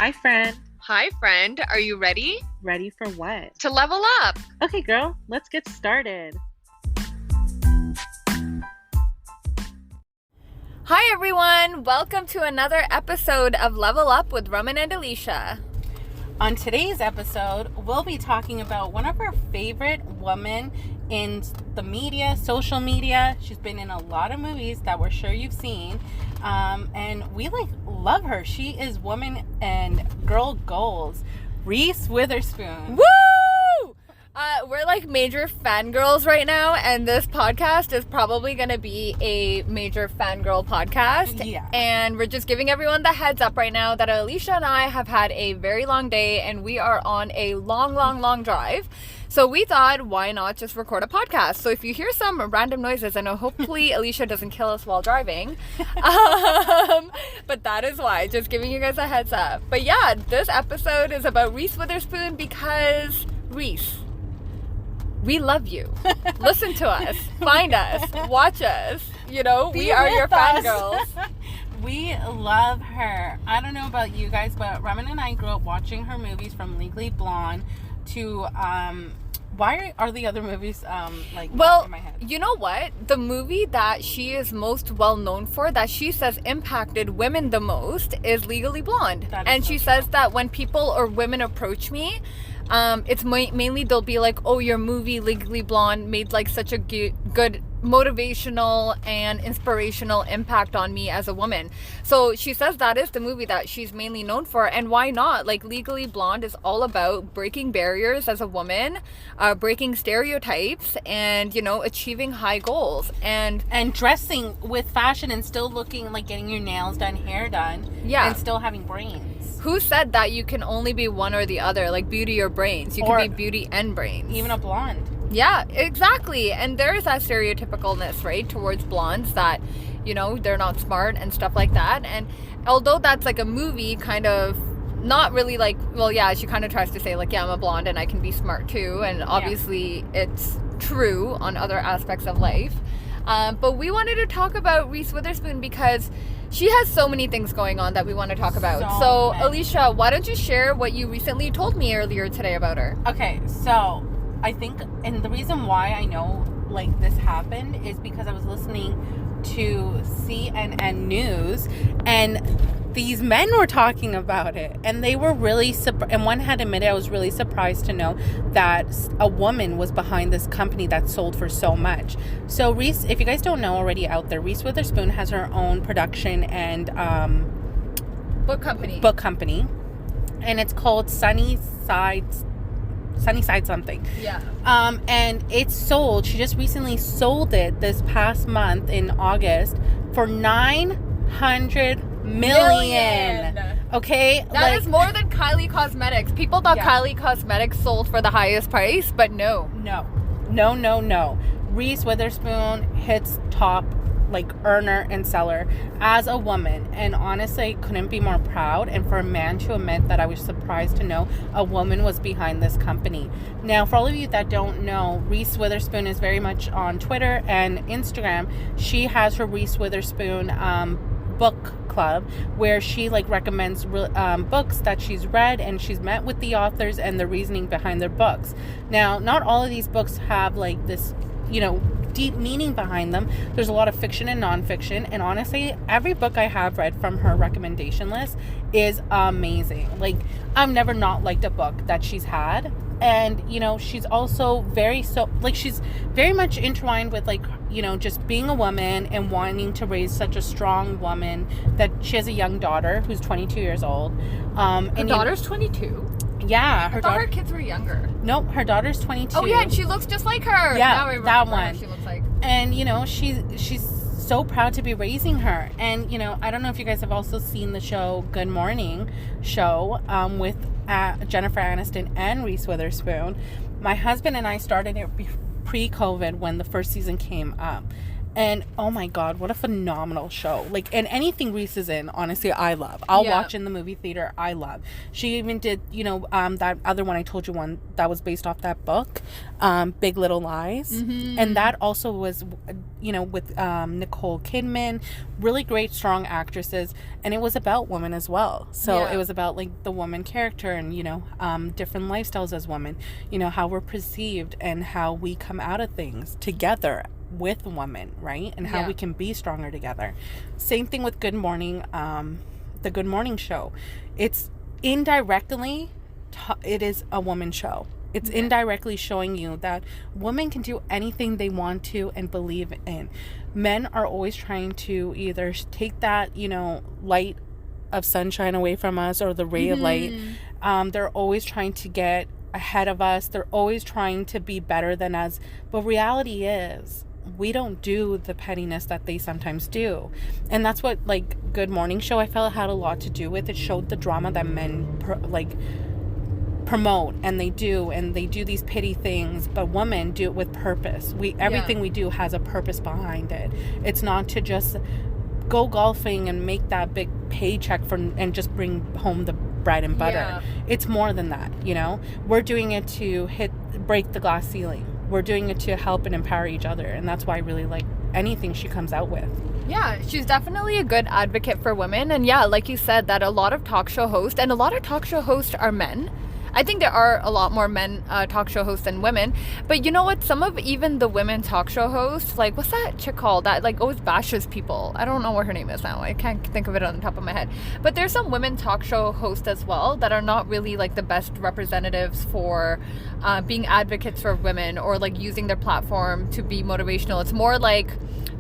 Hi, friend. Hi, friend. Are you ready? Ready for what? To level up. Okay, girl, let's get started. Hi, everyone. Welcome to another episode of Level Up with Raman and Alysha. On today's episode, we'll be talking about one of our favorite women in the media, social media. She's been in a lot of movies that we're sure you've seen. And we love her. She is woman and girl goals. Reese Witherspoon. Woo! We're like major fangirls right now, and this podcast is probably going to be a major fangirl podcast. Yeah. And we're just giving everyone the heads up right now that Alysha and I have had a very long day, and we are on a long drive. So we thought, why not just record a podcast? So if you hear some random noises, I know hopefully Alysha doesn't kill us while driving. But that is why, just giving you guys a heads up. But yeah, this episode is about Reese Witherspoon because Reese, we love you. Listen to us, find us, watch us. You know, we are your fangirls. We love her. I don't know about you guys, but Raman and I grew up watching her movies from Legally Blonde to why are the other movies not in my head? You know what? The movie that she is most well known for, that she says impacted women the most, is Legally Blonde. And she says that when people or women approach me, it's mainly they'll be like, oh, your movie Legally Blonde made like such a good motivational and inspirational impact on me as a woman. So she says that is the movie that she's mainly known for, and why not? Like, Legally Blonde is all about breaking barriers as a woman, breaking stereotypes, and, you know, achieving high goals and dressing with fashion and still looking like getting your nails done, hair done, and still having brains. Who said that you can only be one or the other, like beauty or brains? You can be beauty and brains. Even a blonde. Yeah, exactly. And there's that stereotypicalness, right, towards blondes that, you know, they're not smart and stuff like that. And although that's like a movie kind of not really like, well, yeah, she kind of tries to say like, yeah, I'm a blonde and I can be smart too. And obviously it's true on other aspects of life. But we wanted to talk about Reese Witherspoon because she has so many things going on that we want to talk about. So Alysha, why don't you share what you recently told me earlier today about her? Okay, so I think, and the reason why I know like this happened is because I was listening to CNN News, and these men were talking about it, and they were really and one had admitted, I was really surprised to know that a woman was behind this company that sold for so much. So Reese, if you guys don't know already out there, Reese Witherspoon has her own production and book company, and it's called Sunny Side something. Yeah. And it's sold. She just recently sold it this past month in August for $900 million. Okay? That is more than Kylie Cosmetics. People thought Kylie Cosmetics sold for the highest price, but no. Reese Witherspoon hits top earner and seller as a woman, and honestly couldn't be more proud. And for a man to admit that, I was surprised to know a woman was behind this company. Now, for all of you that don't know, Reese Witherspoon is very much on Twitter and Instagram. She has her Reese Witherspoon book club where she recommends books that she's read, and she's met with the authors and the reasoning behind their books. Now, not all of these books have this, deep meaning behind them. There's a lot of fiction and nonfiction, and honestly, every book I have read from her recommendation list is amazing. I've never not liked a book that she's had. And she's also she's very much intertwined with just being a woman and wanting to raise such a strong woman. That she has a young daughter who's 22 years old. Her daughter's 22? Yeah, I thought her kids were younger. Nope, her daughter's 22. Oh yeah, and she looks just like her. Yeah, now I remember that one. She looks like. And she's so proud to be raising her. And I don't know if you guys have also seen the show Good Morning show with Jennifer Aniston and Reese Witherspoon. My husband and I started it pre-COVID when the first season came up. And oh my god, what a phenomenal show. Like, and anything Reese is in, honestly, I love. I'll watch in the movie theater. I love. She even did, that other one I told you, one that was based off that book, Big Little Lies. And that also was, with Nicole Kidman, really great, strong actresses. And it was about women as well. So it was about like the woman character and, different lifestyles as women, how we're perceived and how we come out of things together with women, right? And how we can be stronger together. Same thing with Good Morning, the Good Morning show. It's indirectly, it is a woman show. It's indirectly showing you that women can do anything they want to and believe in. Men are always trying to either take that, light of sunshine away from us, or the ray of light. They're always trying to get ahead of us. They're always trying to be better than us. But reality is, we don't do the pettiness that they sometimes do. And that's what, like, Good Morning Show, I felt it had a lot to do with. It showed the drama that men promote, and they do these pity things, but women do it with purpose. Everything we do has a purpose behind it. It's not to just go golfing and make that big paycheck and just bring home the bread and butter. It's more than that. We're doing it to break the glass ceiling. We're doing it to help and empower each other, and that's why I really like anything she comes out with. Yeah, she's definitely a good advocate for women. And like you said, that a lot of talk show hosts are men. I think there are a lot more men talk show hosts than women. But you know what? Some of even the women talk show hosts, like, what's that chick called that like always bashes people? I don't know what her name is now. I can't think of it on the top of my head. But there's some women talk show hosts as well that are not really like the best representatives for being advocates for women, or like using their platform to be motivational. It's more like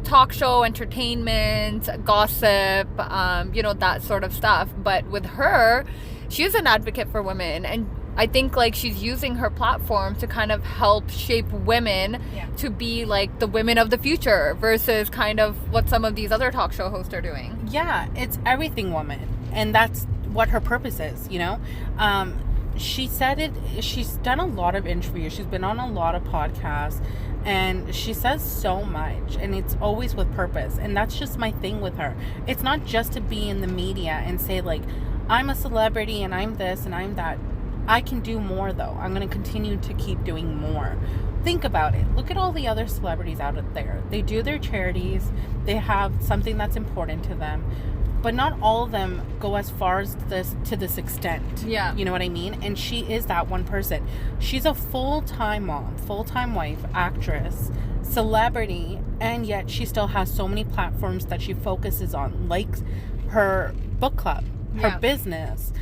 talk show entertainment, gossip, that sort of stuff. But with her, she is an advocate for women, and I think like she's using her platform to kind of help shape women to be like the women of the future, versus kind of what some of these other talk show hosts are doing. Yeah, it's everything woman, and that's what her purpose is. She said it. She's done a lot of interviews. She's been on a lot of podcasts, and she says so much, and it's always with purpose. And that's just my thing with her. It's not just to be in the media and say like, I'm a celebrity and I'm this and I'm that. I can do more, though. I'm going to continue to keep doing more. Think about it. Look at all the other celebrities out there. They do their charities. They have something that's important to them. But not all of them go as far as to this extent. Yeah. You know what I mean? And she is that one person. She's a full-time mom, full-time wife, actress, celebrity, and yet she still has so many platforms that she focuses on, like her book club, her business.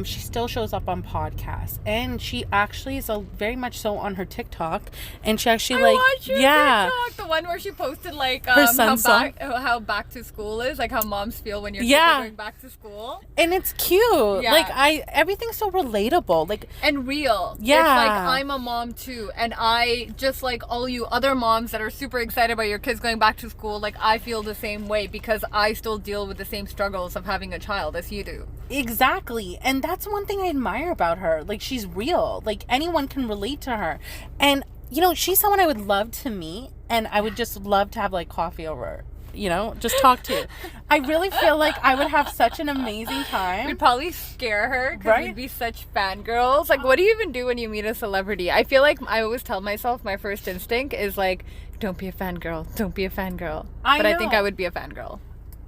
She still shows up on podcasts, and she actually is very much so on her TikTok, and she actually TikTok, the one where she posted like her son's how back to school is, like how moms feel when you're going back to school, and it's cute. Everything's so relatable, like, and real. It's like, I'm a mom too, and I just like all you other moms that are super excited about your kids going back to school, like I feel the same way, because I still deal with the same struggles of having a child as you do. Exactly. And that's one thing I admire about her. Like, she's real. Like, anyone can relate to her. And, she's someone I would love to meet, and I would just love to have, like, coffee over, just talk to. I really feel like I would have such an amazing time. We'd probably scare her, because we'd be such fangirls. Like, what do you even do when you meet a celebrity? I feel like I always tell myself my first instinct is, like, don't be a fangirl. Don't be a fangirl. But I think I would be a fangirl.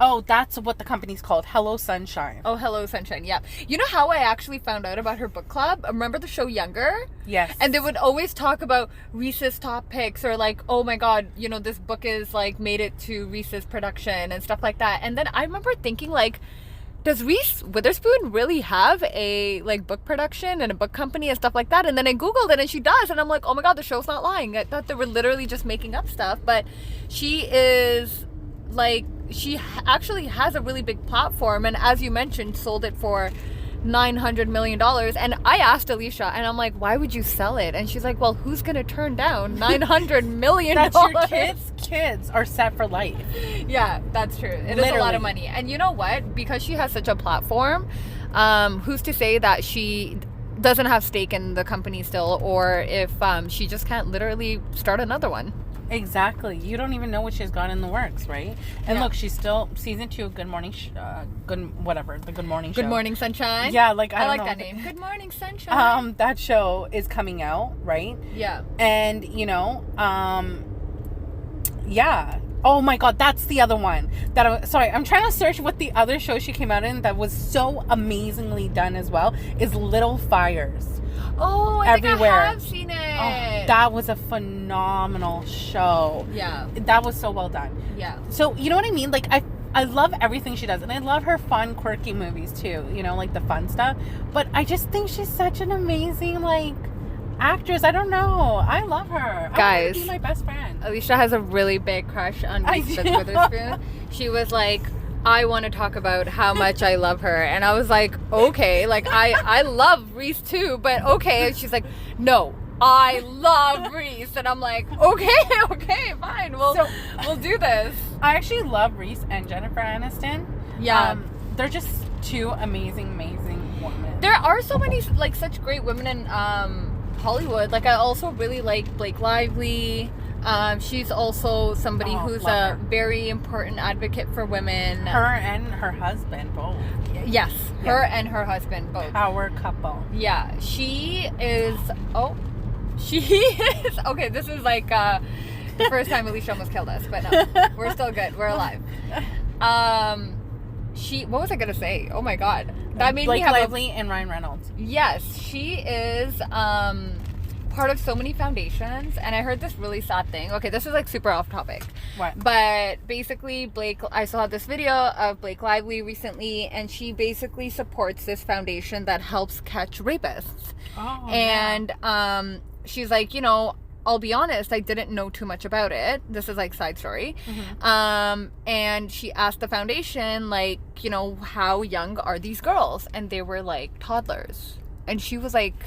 Oh, that's what the company's called. Hello Sunshine. Oh, Hello Sunshine. Yeah. You know how I actually found out about her book club? Remember the show Younger? Yes. And they would always talk about Reese's top picks, or like, oh my God, this book is like made it to Reese's production and stuff like that. And then I remember thinking like, does Reese Witherspoon really have a like book production and a book company and stuff like that? And then I Googled it, and she does. And I'm like, oh my God, the show's not lying. I thought they were literally just making up stuff. But she is like, she actually has a really big platform, and as you mentioned, sold it for $900 million. And I asked Alysha, and I'm like, why would you sell it? And she's like, well, who's gonna turn down $900 million? That's your kids are set for life. Yeah, that's true. It is a lot of money. And you know what, because she has such a platform, who's to say that she doesn't have stake in the company still, or if she just can't literally start another one. Exactly. You don't even know what she's got in the works, right? And look, she's still season 2 of Good Morning the Good Morning Show. Good Morning Sunshine. Yeah, like I like don't know. that name. Good Morning Sunshine. That show is coming out, right? Yeah. And yeah. Oh my God, that's the other one. I'm trying to search what the other show she came out in that was so amazingly done as well. Is Little Fires. Oh, I think I have seen it. Oh, that was a phenomenal show. Yeah. That was so well done. Yeah. So, you know what I mean? Like, I love everything she does. And I love her fun, quirky movies, too. You know, like the fun stuff. But I just think she's such an amazing, like, actress. I don't know. I love her. Guys. I want to be my best friend. Alysha has a really big crush on Reese Witherspoon. She was like, I want to talk about how much I love her. And I was like, okay. Like, I love Reese too, but okay. And she's like, no, I love Reese. And I'm like, okay, fine. We'll do this. I actually love Reese and Jennifer Aniston. Yeah. They're just two amazing women. There are so many, like, such great women in Hollywood. Like, I also really like Blake Lively. She's also somebody who's a very important advocate for women. Her and her husband both. Yes, her and her husband both. Power couple. Yeah, she is. Okay, this is like the first time Alysha almost killed us, but no, we're still good. We're alive. What was I gonna say? Oh my God, that made Blake me have Lively and Ryan Reynolds. Yes, she is. Part of so many foundations, and I heard this really sad thing. Okay, this is like super off topic. What? But basically, I saw this video of Blake Lively recently, and she basically supports this foundation that helps catch rapists. Oh, and she's like, I'll be honest, I didn't know too much about it. This is like side story. Mm-hmm. And she asked the foundation, like, how young are these girls? And they were like toddlers. And she was like,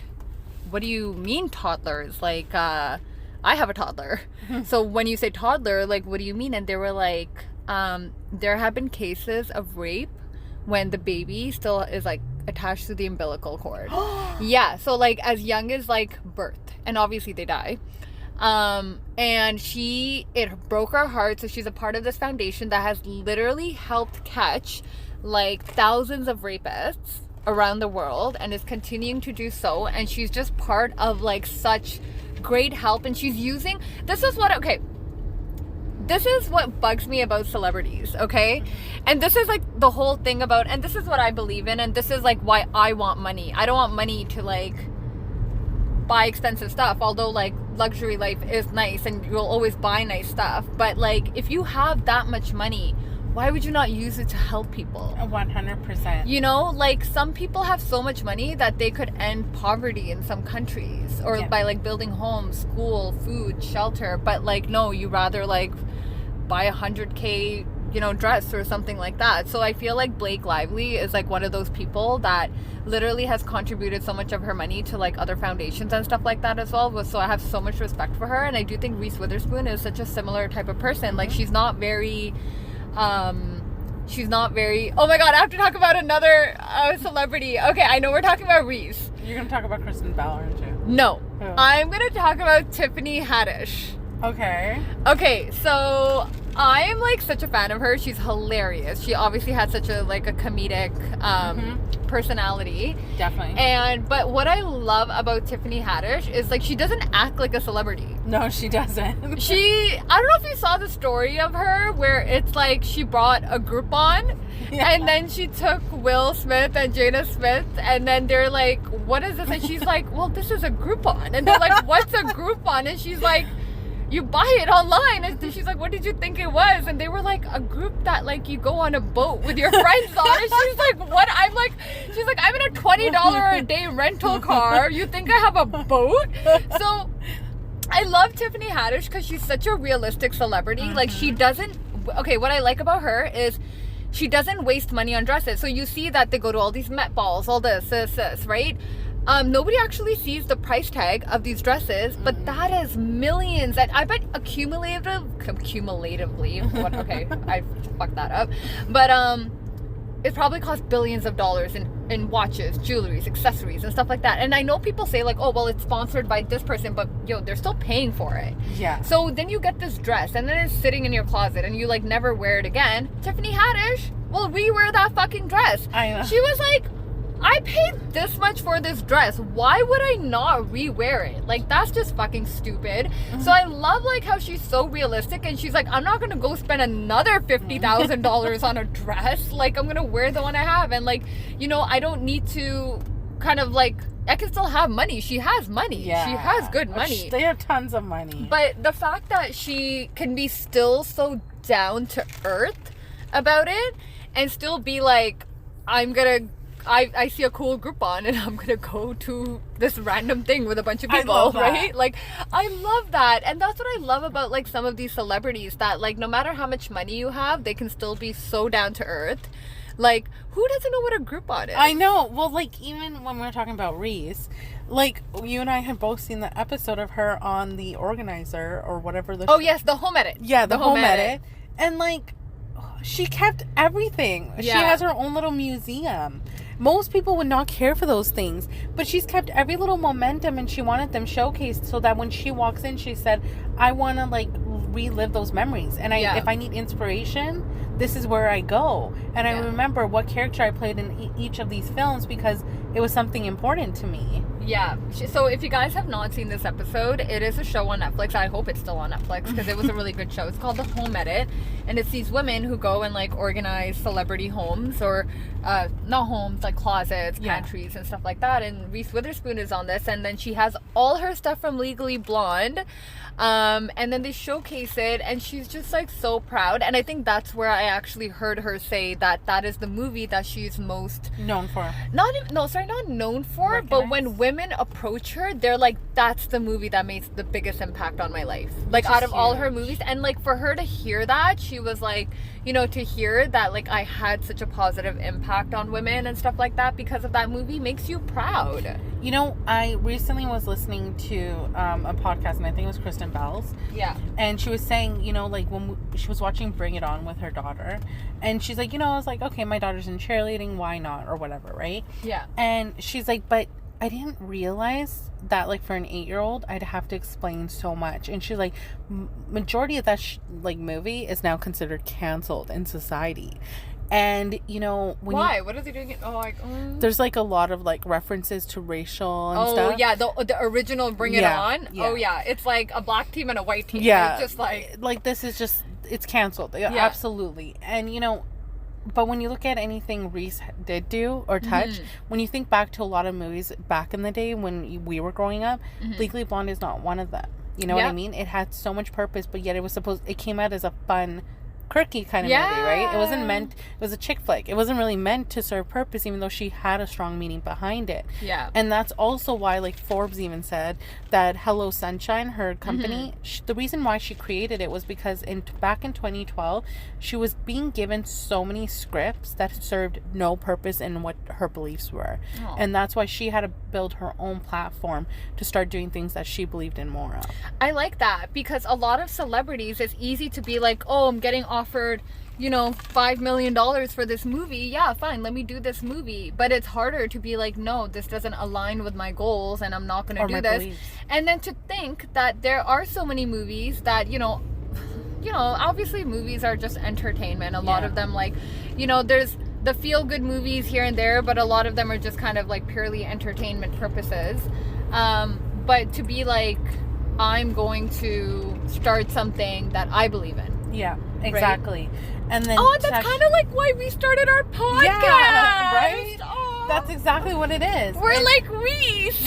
what do you mean toddlers? Like, I have a toddler. So when you say toddler, like, what do you mean? And they were like, there have been cases of rape when the baby still is like attached to the umbilical cord. Yeah. So like as young as like birth, and obviously they die. And it broke her heart. So she's a part of this foundation that has literally helped catch like thousands of rapists around the world, and is continuing to do so. And she's just part of like such great help, and she's using this is what bugs me about celebrities, okay? And this is like the whole thing about, and this is what I believe in, and this is like why I want money. I don't want money to like buy expensive stuff, although like luxury life is nice and you'll always buy nice stuff, but like if you have that much money, why would you not use it to help people? 100%. Like some people have so much money that they could end poverty in some countries, or by like building homes, school, food, shelter. But like, no, you rather like buy $100K, dress or something like that. So I feel like Blake Lively is like one of those people that literally has contributed so much of her money to like other foundations and stuff like that as well. So I have so much respect for her. And I do think Reese Witherspoon is such a similar type of person. Like she's not very oh my God, I have to talk about another celebrity. Okay, I know we're talking about Reese. You're gonna talk about Kristen Bell, aren't you? No. Who? I'm gonna talk about Tiffany Haddish. Okay, so I'm like such a fan of her. She's hilarious. She obviously had such a like a comedic personality. Definitely. But what I love about Tiffany Haddish is like she doesn't act like a celebrity. No, she doesn't. I don't know if you saw the story of her where it's like she brought a Groupon and then she took Will Smith and Jada Smith, and then they're like, what is this? And she's like, well, this is a Groupon. And they're like, what's a Groupon? And she's like, you buy it online. And she's like, what did you think it was? And they were like, a group that like you go on a boat with your friends on. And she's like, what? She's like, I'm in a $20 a day rental car. You think I have a boat? So I love Tiffany Haddish because she's such a realistic celebrity. Like she doesn't, what I like about her is she doesn't waste money on dresses. So you see that they go to all these Met Balls, all this, right? Nobody actually sees the price tag of these dresses, but that is millions. And I bet cumulatively, I fucked that up. But it probably costs billions of dollars in in watches, jewelries, accessories, and stuff like that. And I know people say like, oh, well, it's sponsored by this person, but yo, they're still paying for it. Yeah. So then you get this dress, and then it's sitting in your closet, and you like never wear it again. Tiffany Haddish will rewear that fucking dress. I know. She was like, I paid this much for this dress. Why would I not rewear it? Like, that's just fucking stupid. Mm-hmm. So I love like how she's so realistic, and she's like, I'm not gonna go spend another $50,000 on a dress. Like, I'm gonna wear the one I have, and like, you know, I don't need to kind of like, I can still have money. She has money. Yeah. She has good money. They have tons of money. But the fact that she can be still so down to earth about it and still be like, I see a cool Groupon and I'm gonna go to this random thing with a bunch of people, right? Like, I love that. And that's what I love about like some of these celebrities, that like no matter how much money you have, they can still be so down to earth. Like, who doesn't know what a Groupon is? I know. Well, like, even when we were talking about Reese, like, you and I had both seen the episode of her on The Organizer or whatever the... Oh, yes, the home edit. Yeah, the home edit. And, like, she kept everything. Yeah. She has her own little museum. Most people would not care for those things, but she's kept every little momentum, and she wanted them showcased so that when she walks in, she said, I want to, like, relive those memories. And if I need inspiration, this is where I go. And I remember what character I played in each of these films because it was something important to me. Yeah. So if you guys have not seen this episode, it is a show on Netflix. I hope it's still on Netflix because it was a really good show. It's called The Home Edit. And it's these women who go and like organize celebrity homes, or not homes, like closets, pantries, and stuff like that. And Reese Witherspoon is on this. And then she has all her stuff from Legally Blonde. And then they showcase it, and she's just like so proud. And I think that's where I actually heard her say that is the movie that she's most known for. Not known for, recognized? But when women approach her, they're like, that's the movie that made the biggest impact on my life. Like, out of all her movies. And like, for her to hear that, she was like, you know, to hear that like I had such a positive impact on women and stuff like that because of that movie makes you proud. You know, I recently was listening to a podcast, and I think it was Kristen Bell's. Yeah. And she was saying, you know, like when she was watching Bring It On with her daughter, and she's like, you know, I was like, okay, my daughter's in cheerleading, why not, or whatever, right? Yeah. And she's like, but I didn't realize that, like, for an 8-year-old, I'd have to explain so much. And she's like, majority of that movie is now considered canceled in society. And, you know, why? What are they doing? There's, like, a lot of, like, references to racial and stuff. Oh, yeah. The original Bring It On? Yeah. Oh, yeah. It's, like, a black team and a white team. Yeah. It's just, like... Like, this is just... It's canceled. Yeah. Absolutely. And, you know... But when you look at anything Reese did do or touch, when you think back to a lot of movies back in the day when we were growing up, Legally Blonde is not one of them. You know what I mean? It had so much purpose, but yet it came out as a fun, quirky kind of movie, right? It wasn't meant, it was a chick flick. It wasn't really meant to serve purpose, even though she had a strong meaning behind it. Yeah. And that's also why, like, Forbes even said that Hello Sunshine, her company, the reason why she created it was because back in 2012, she was being given so many scripts that served no purpose in what her beliefs were. Oh. And that's why she had to build her own platform to start doing things that she believed in more of. I like that, because a lot of celebrities, it's easy to be like, oh, I'm getting offered, you know, $5 million for this movie. Yeah, fine, let me do this movie. But it's harder to be like, no, this doesn't align with my goals and I'm not going to do this. Beliefs. And then to think that there are so many movies that, you know, obviously movies are just entertainment. A lot of them, like, you know, there's the feel-good movies here and there, but a lot of them are just kind of like purely entertainment purposes. But to be like, I'm going to start something that I believe in. Yeah, exactly. Right? And then that's kind of like why we started our podcast. Yeah, right? Oh. That's exactly what it is. We're like Reese.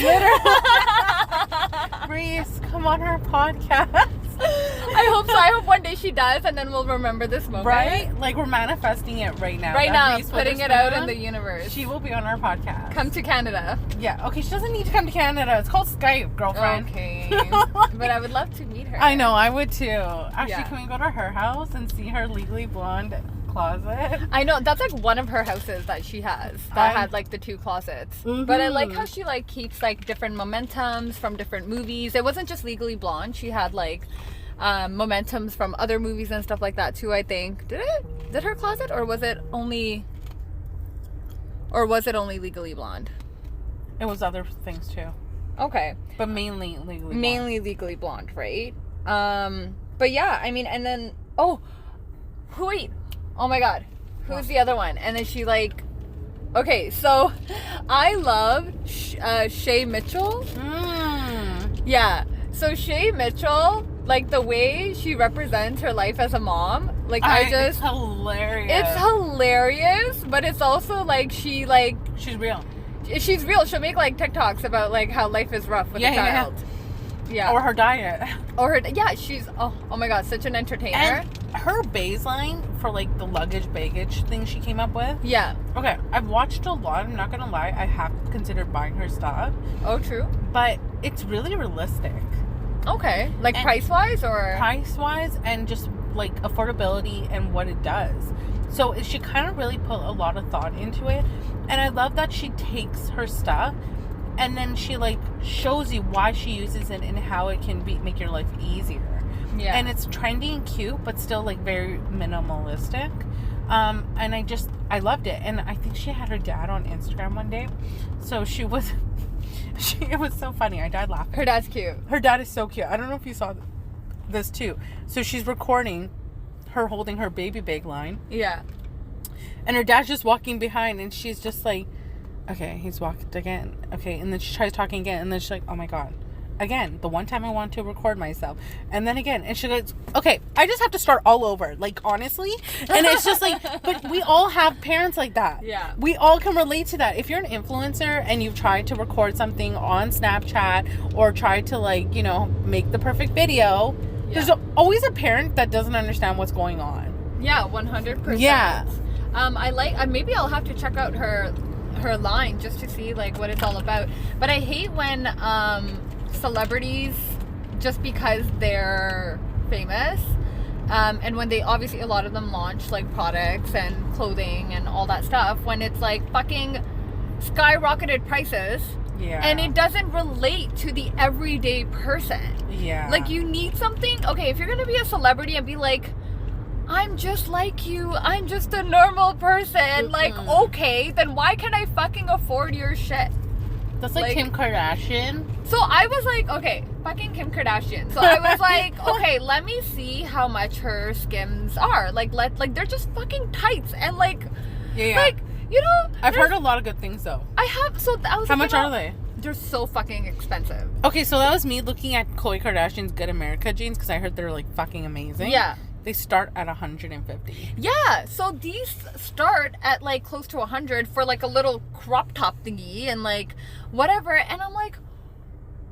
Reese, come on our podcast. I hope so. I hope one day she does, and then we'll remember this moment. Right? Like, we're manifesting it right now. Right now, putting it out in the universe. She will be on our podcast. Come to Canada. Yeah. Okay, she doesn't need to come to Canada. It's called Skype, girlfriend. Okay. But I would love to meet her. I know, I would too. Actually, can we go to her house and see her Legally Blonde closet? I know, that's like one of her houses that she has that had like the 2 closets. But I like how she like keeps like different momentums from different movies. It wasn't just Legally Blonde. She had like momentums from other movies and stuff like that too, I think. Did her closet, or was it only Or was it only Legally Blonde? It was other things too. Okay. But mainly Legally Blonde. Mainly Legally Blonde, right? But yeah, I mean, and then, wait. Oh my God. Who's the other one? And then she like, okay, so I love Shay Mitchell. Yeah. So Shay Mitchell, like the way she represents her life as a mom, like it's hilarious. It's hilarious, but it's also like she's real. She's real. She'll make like TikToks about like how life is rough with a child. Yeah. Or her diet. She's oh my God, such an entertainer. And her baseline for like the luggage baggage thing she came up with. Yeah. Okay, I've watched a lot. I'm not gonna lie, I have considered buying her stuff. Oh, true. But it's really realistic. Okay. Like price wise and just like affordability and what it does. So she kind of really put a lot of thought into it. And I love that she takes her stuff and then she like shows you why she uses it and how it can make your life easier. Yeah. And it's trendy and cute, but still like very minimalistic. And I loved it. And I think she had her dad on Instagram one day. So it was so funny. I died laughing. Her dad's cute. Her dad is so cute. I don't know if you saw this too. So she's recording her holding her baby bag line. Yeah. And her dad's just walking behind and she's just like, okay, he's walked again. Okay. And then she tries talking again. And then she's like, oh my God. Again, the one time I wanted to record myself. And then again. And she goes, okay, I just have to start all over. Like, honestly. And it's just like, but we all have parents like that. Yeah. We all can relate to that. If you're an influencer and you've tried to record something on Snapchat or tried to like, make the perfect video, there's always a parent that doesn't understand what's going on. Yeah, 100%. Yeah. Maybe I'll have to check out her line just to see like what it's all about. But I hate when celebrities, just because they're famous, and when they obviously, a lot of them launch like products and clothing and all that stuff, when it's like fucking skyrocketed prices. Yeah. And it doesn't relate to the everyday person. Yeah. Like, you need something. Okay, if you're gonna be a celebrity and be like, I'm just like you, I'm just a normal person, like, okay, then why can't I fucking afford your shit? That's like Kim Kardashian. So I was like, okay, fucking Kim Kardashian. So I was like, okay, let me see how much her skims are. Like, they're just fucking tights. And like, like, I've heard a lot of good things though. I have. So I was. How much are they? They're so fucking expensive. Okay, so that was me looking at Khloe Kardashian's Good America jeans because I heard they're like fucking amazing. Yeah. They start at $150. Yeah, so these start at like close to $100 for like a little crop top thingy and like whatever. And I'm like,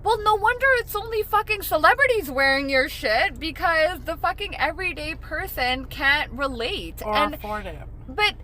well, no wonder it's only fucking celebrities wearing your shit, because the fucking everyday person can't relate or afford it. But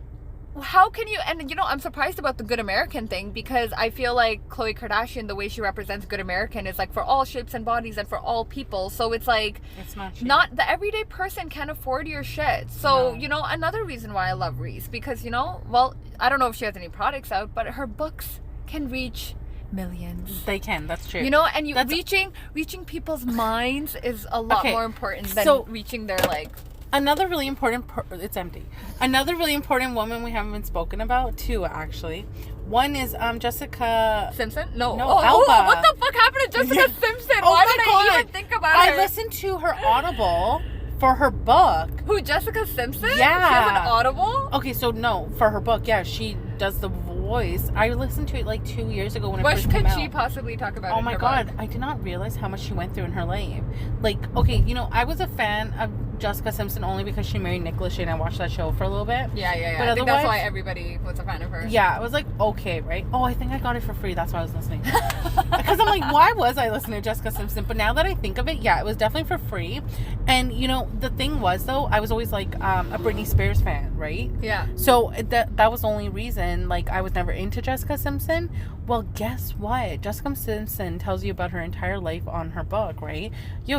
how can you? And I'm surprised about the Good American thing, because I feel like Khloe Kardashian, the way she represents Good American, is like for all shapes and bodies and for all people. So it's like, it's not cheap. Not the everyday person can afford your shit. So another reason why I love Reese, because well, I don't know if she has any products out, but her books can reach millions. They can. That's true. And reaching people's minds is a lot more important than reaching their like. Another really important... it's empty. Another really important woman we haven't been spoken about, too, actually. One is Jessica... Simpson? No. Alba. What the fuck happened to Jessica Simpson? Why did I even think about her? I listened to her Audible for her book. Who, Jessica Simpson? Yeah. She has an Audible? Okay, so no, for her book, yeah, she does the voice. I listened to it like 2 years ago when it first came out. What could she possibly talk about? Oh my God, I did not realize how much she went through in her life. Like, okay, I was a fan of Jessica Simpson only because she married Nick Lachey and I watched that show for a little bit. Yeah. But I think that's why everybody was a fan of her. Yeah, I was like, okay, right? Oh, I think I got it for free. That's why I was listening. Because I'm like, why was I listening to Jessica Simpson? But now that I think of it, yeah, it was definitely for free. And, the thing was, though, I was always like a Britney Spears fan, right? Yeah. So that was the only reason, like, I was never into Jessica Simpson. Well, guess what? Jessica Simpson tells you about her entire life on her book, right?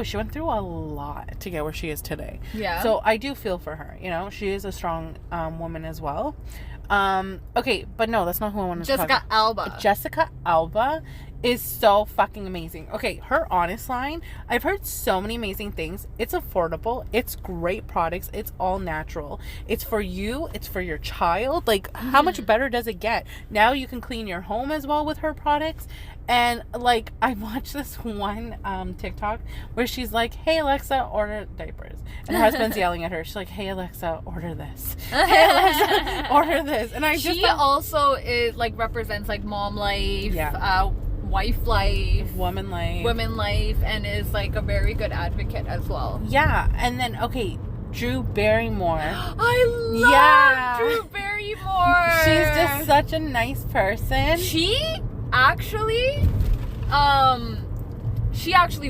She went through a lot to get where she is today. Yeah. So I do feel for her. She is a strong woman as well. Okay, but no, that's not who I want to talk about. Jessica Alba. Jessica Alba is so fucking amazing. Okay, her Honest line, I've heard so many amazing things. It's affordable. It's great products. It's all natural. It's for you. It's for your child. Like, how much better does it get? Now you can clean your home as well with her products. And, like, I watched this one TikTok where she's like, hey, Alexa, order diapers. And her husband's yelling at her. She's like, hey, Alexa, order this. Hey, Alexa, order this. And she also is, like, represents, like, mom life, wife life, woman life, and is, like, a very good advocate as well. Yeah. And then, okay, Drew Barrymore. I love Drew Barrymore. She's just such a nice person. She actually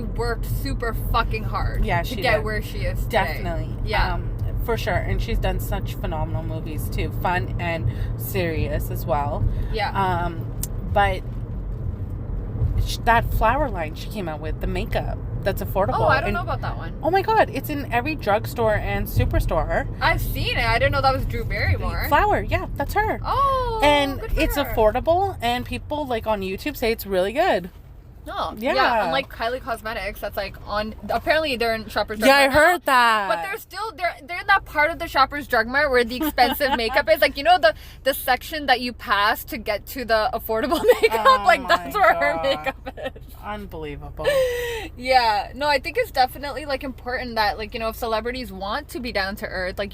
worked super fucking hard to get where she is today. Definitely. Yeah. For sure. And she's done such phenomenal movies too. Fun and serious as well. Yeah. But that flower line she came out with, the makeup that's affordable. Oh, I don't know about that one. Oh my God. It's in every drugstore and superstore. I've seen it. I didn't know that was Drew Barrymore. Flower. Yeah, that's her. Oh, and good for it's her. Affordable, and people like on YouTube say it's really good. Oh, yeah. Unlike Kylie Cosmetics, that's like on. Apparently, they're in Shoppers Drug Mart. Yeah, I heard that. But they're in that part of the Shoppers Drug Mart where the expensive makeup is. Like, you know, the section that you pass to get to the affordable makeup. Oh, like, that's where her makeup is. Unbelievable. Yeah. No, I think it's definitely like important that, like, you know, if celebrities want to be down to earth, like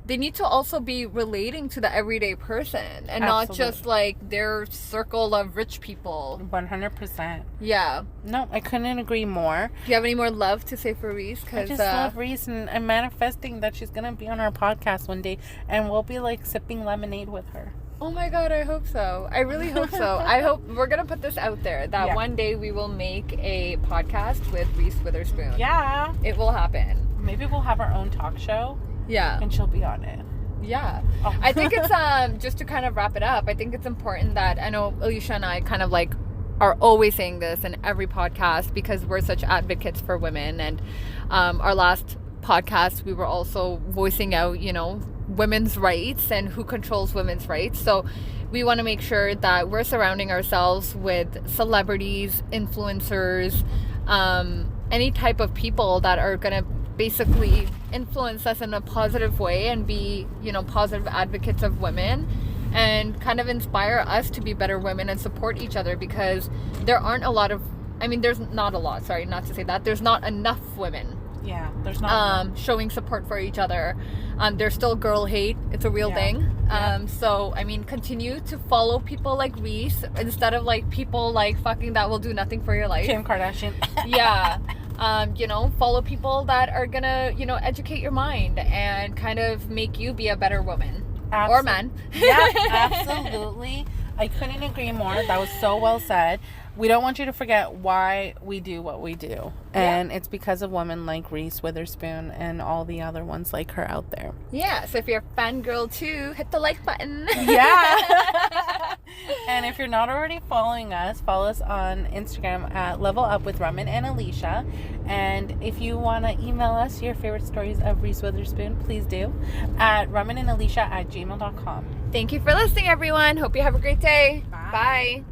they need to also be relating to the everyday person and not just like their circle of rich people. 100%. Yeah. No, I couldn't agree more. Do you have any more love to say for Reese? I just love Reese, and I'm manifesting that she's going to be on our podcast one day and we'll be like sipping lemonade with her. Oh my God, I hope so. I really hope so. I hope we're going to put this out there that one day we will make a podcast with Reese Witherspoon. Yeah. It will happen. Maybe we'll have our own talk show. Yeah. And she'll be on it. Yeah. Oh. I think it's, just to kind of wrap it up, I think it's important that, I know Alysha and I kind of like are always saying this in every podcast because we're such advocates for women. And our last podcast, we were also voicing out, you know, women's rights and who controls women's rights. So we want to make sure that we're surrounding ourselves with celebrities, influencers, any type of people that are going to basically influence us in a positive way and be, you know, positive advocates of women and kind of inspire us to be better women and support each other, because there aren't a lot of, I mean, there's not a lot, sorry, not to say that, there's not enough women. Yeah, there's not showing support for each other. There's still girl hate. It's a real thing. So, I mean, continue to follow people like Reese instead of like people like fucking that will do nothing for your life. Kim Kardashian. Yeah. You know, follow people that are gonna, you know, educate your mind and kind of make you be a better woman or man. Yeah, absolutely. I couldn't agree more. That was so well said. We don't want you to forget why we do what we do. And it's because of women like Reese Witherspoon and all the other ones like her out there. Yeah, so if you're a fangirl too, hit the like button. Yeah. And if you're not already following us, follow us on Instagram at Level Up with Raman and Alysha. And if you want to email us your favorite stories of Reese Witherspoon, please do at ramanandalysha@gmail.com. Thank you for listening, everyone. Hope you have a great day. Bye. Bye.